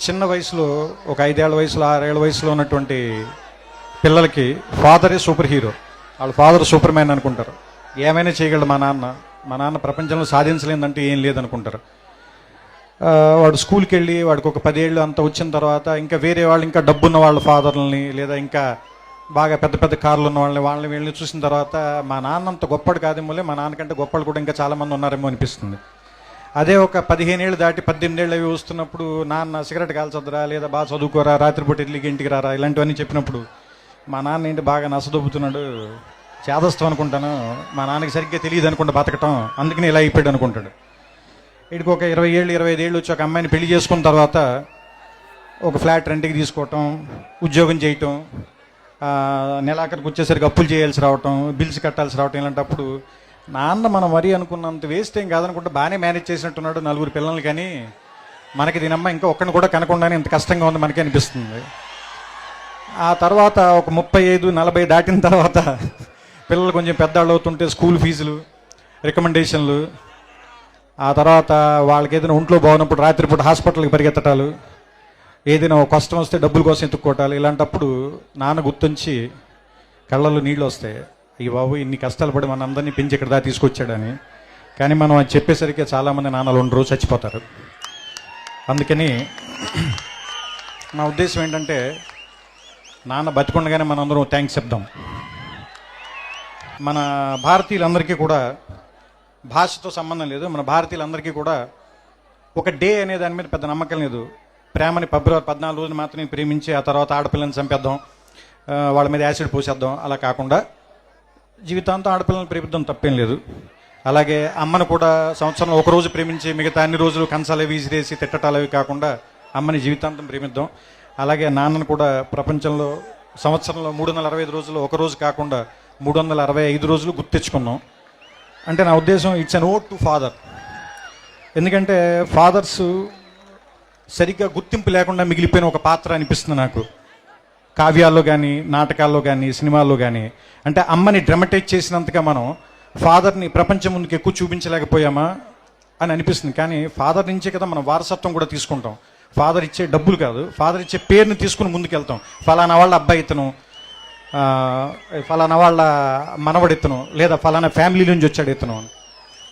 చిన్న వయసులో ఒక 5 ఏళ్ల వయసులో 6 ఏళ్ల వయసులో ఉన్నటువంటి పిల్లలకి ఫాదరే సూపర్ హీరో. వాళ్ళ ఫాదర్ సూపర్ మ్యాన్ అనుకుంటారు. ఏమైనా చేయగలడు మా నాన్న ప్రపంచంలో సాధించలేదంటే ఏం లేదనుకుంటారు. వాడు స్కూల్కి వెళ్ళి వాడికి ఒక 10 ఏళ్ళు అంత వచ్చిన తర్వాత ఇంకా వేరే వాళ్ళు ఇంకా డబ్బున్న వాళ్ళ ఫాదర్లని లేదా ఇంకా బాగా పెద్ద పెద్ద కార్లు ఉన్న వాళ్ళని వీళ్ళని చూసిన తర్వాత మా నాన్న అంత గొప్పడు కాదేమోలే, మా నాన్నకంటే గొప్పలు కూడా ఇంకా చాలామంది ఉన్నారేమో అనిపిస్తుంది. అదే ఒక 15 ఏళ్ళు దాటి 18 ఏళ్ళు అవి వస్తున్నప్పుడు నాన్న సిగరెట్ కాల్చొద్దురా, లేదా బాగా చదువుకోరా, రాత్రిపూట ఇడ్లీకి ఇంటికి రారా, ఇలాంటివన్నీ చెప్పినప్పుడు మా నాన్న ఏంటి బాగా నసదొబ్బుతున్నాడు, చేదస్తాం అనుకుంటాను, మా నాన్నకి సరిగ్గా తెలియదు అనుకుంటా బతకటం, అందుకని ఇలా అయిపోయాడు అనుకుంటాడు. వీడికి ఒక 20 ఏళ్ళు 25 ఏళ్ళు వచ్చి ఒక అమ్మాయిని పెళ్లి చేసుకున్న తర్వాత ఒక ఫ్లాట్ రెంట్కి తీసుకోవటం, ఉద్యోగం చేయటం, నెలాఖరికి వచ్చేసరికి అప్పులు చేయాల్సి రావటం, బిల్స్ కట్టాల్సి రావటం, ఇలాంటప్పుడు నాన్న మనం మరీ అనుకున్నంత వేస్ట్ ఏం కాదనుకుంటే బాగానే మేనేజ్ చేసినట్టున్నాడు 4 పిల్లలు, కానీ మనకి దీనమ్మ ఇంకా ఒక్కడిని కూడా కనకుండానే ఇంత కష్టంగా ఉంది మనకి అనిపిస్తుంది. ఆ తర్వాత ఒక 35-40 దాటిన తర్వాత పిల్లలు కొంచెం పెద్దవాళ్ళు అవుతుంటే స్కూల్ ఫీజులు, రికమెండేషన్లు, ఆ తర్వాత వాళ్ళకి ఏదైనా ఒంట్లో బాగున్నప్పుడు రాత్రిపూట హాస్పిటల్కి పరిగెత్తటాలు, ఏదైనా ఒక కష్టం వస్తే డబ్బుల కోసం ఎత్తుక్కోవటాలు, ఇలాంటప్పుడు నాన్న గుర్తుంచి కళ్ళల్లో నీళ్ళు వస్తాయి. ఈ బాబు ఇన్ని కష్టాలు పడి మన అందరినీ పెంచి ఇక్కడ దాకా తీసుకొచ్చాడని. కానీ మనం అది చెప్పేసరికి చాలామంది నాన్నలు 2 రోజు చచ్చిపోతారు. అందుకని నా ఉద్దేశం ఏంటంటే నాన్న బతికుండగానే మనందరం థ్యాంక్స్ చెప్దాం. మన భారతీయులందరికీ కూడా భాషతో సంబంధం లేదు. మన భారతీయులందరికీ కూడా ఒక డే అనే దాని మీద పెద్ద నమ్మకం లేదు. ప్రేమని ఫిబ్రవరి 14 రోజులు మాత్రమే ప్రేమించి ఆ తర్వాత ఆడపిల్లని చంపేద్దాం, వాళ్ళ మీద యాసిడ్ పోసేద్దాం, అలా కాకుండా జీవితాంతం ఆడపిల్లలను ప్రేమిద్దాం, తప్పేం లేదు. అలాగే అమ్మను కూడా సంవత్సరంలో ఒక రోజు ప్రేమించి మిగతా అన్ని రోజులు కంచాలు విసిరేసి తిట్టటాలు అవి కాకుండా అమ్మని జీవితాంతం ప్రేమిద్దాం. అలాగే నాన్నను కూడా ప్రపంచంలో సంవత్సరంలో 365 రోజులు ఒక రోజు కాకుండా 365 రోజులు గుర్తించుకున్నాం. అంటే నా ఉద్దేశం it's an vote to father. ఎందుకంటే ఫాదర్స్ సరిగ్గా గుర్తింపు లేకుండా మిగిలిపోయిన ఒక పాత్ర అనిపిస్తుంది నాకు, కావ్యాల్లో కానీ నాటకాల్లో కానీ సినిమాల్లో కానీ. అంటే అమ్మని డ్రమటైజ్ చేసినంతగా మనం ఫాదర్ని ప్రపంచం ముందుకు ఎక్కువ చూపించలేకపోయామా అని అనిపిస్తుంది. కానీ ఫాదర్ నుంచే కదా మనం వారసత్వం కూడా తీసుకుంటాం. ఫాదర్ ఇచ్చే డబ్బులు కాదు, ఫాదర్ ఇచ్చే పేరుని తీసుకుని ముందుకెళ్తాం. ఫలానా వాళ్ళ అబ్బాయి ఇతను, ఫలానా వాళ్ళ మనవడు ఇతను, లేదా ఫలానా ఫ్యామిలీ నుంచి వచ్చాడు ఇతను.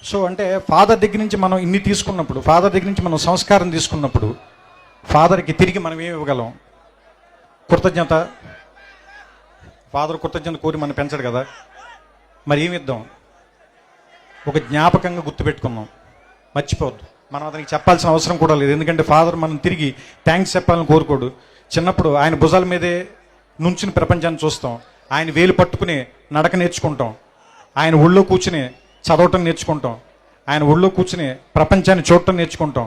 సో అంటే ఫాదర్ దగ్గర నుంచి మనం ఇన్ని తీసుకున్నప్పుడు, ఫాదర్ దగ్గర నుంచి మనం సంస్కారం తీసుకున్నప్పుడు ఫాదర్కి తిరిగి మనం ఏమి ఇవ్వగలం? కృతజ్ఞత. ఫాదర్ కృతజ్ఞత కోరి మనం పెంచడు కదా, మరి ఏమి ఇద్దాం? ఒక జ్ఞాపకంగా గుర్తుపెట్టుకుందాం, మర్చిపోవద్దు. మనం అతనికి చెప్పాల్సిన అవసరం కూడా లేదు. ఎందుకంటే ఫాదర్ మనం తిరిగి థ్యాంక్స్ చెప్పాలని కోరుకోడు. చిన్నప్పుడు ఆయన భుజాల మీదే నుంచుని ప్రపంచాన్ని చూస్తాం, ఆయన వేలు పట్టుకుని నడక నేర్చుకుంటాం, ఆయన ఒళ్ళో కూర్చుని చదవటం నేర్చుకుంటాం, ఆయన ఒళ్ళో కూర్చుని ప్రపంచాన్ని చూడటం నేర్చుకుంటాం.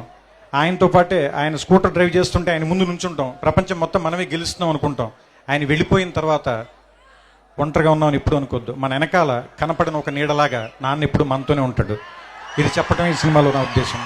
ఆయనతో పాటే ఆయన స్కూటర్ డ్రైవ్ చేస్తుంటే ఆయన ముందు నుంచుంటాం, ప్రపంచం మొత్తం మనమే గెలుస్తున్నాం అనుకుంటాం. ఆయన వెళ్ళిపోయిన తర్వాత ఒంటరిగా ఉన్నామని ఎప్పుడు అనుకోవద్దు. మన వెనకాల కనపడిన ఒక నీడలాగా నాన్న ఎప్పుడు మనతోనే ఉంటాడు. ఇది చెప్పడం ఈ సినిమాలో నా ఉద్దేశం.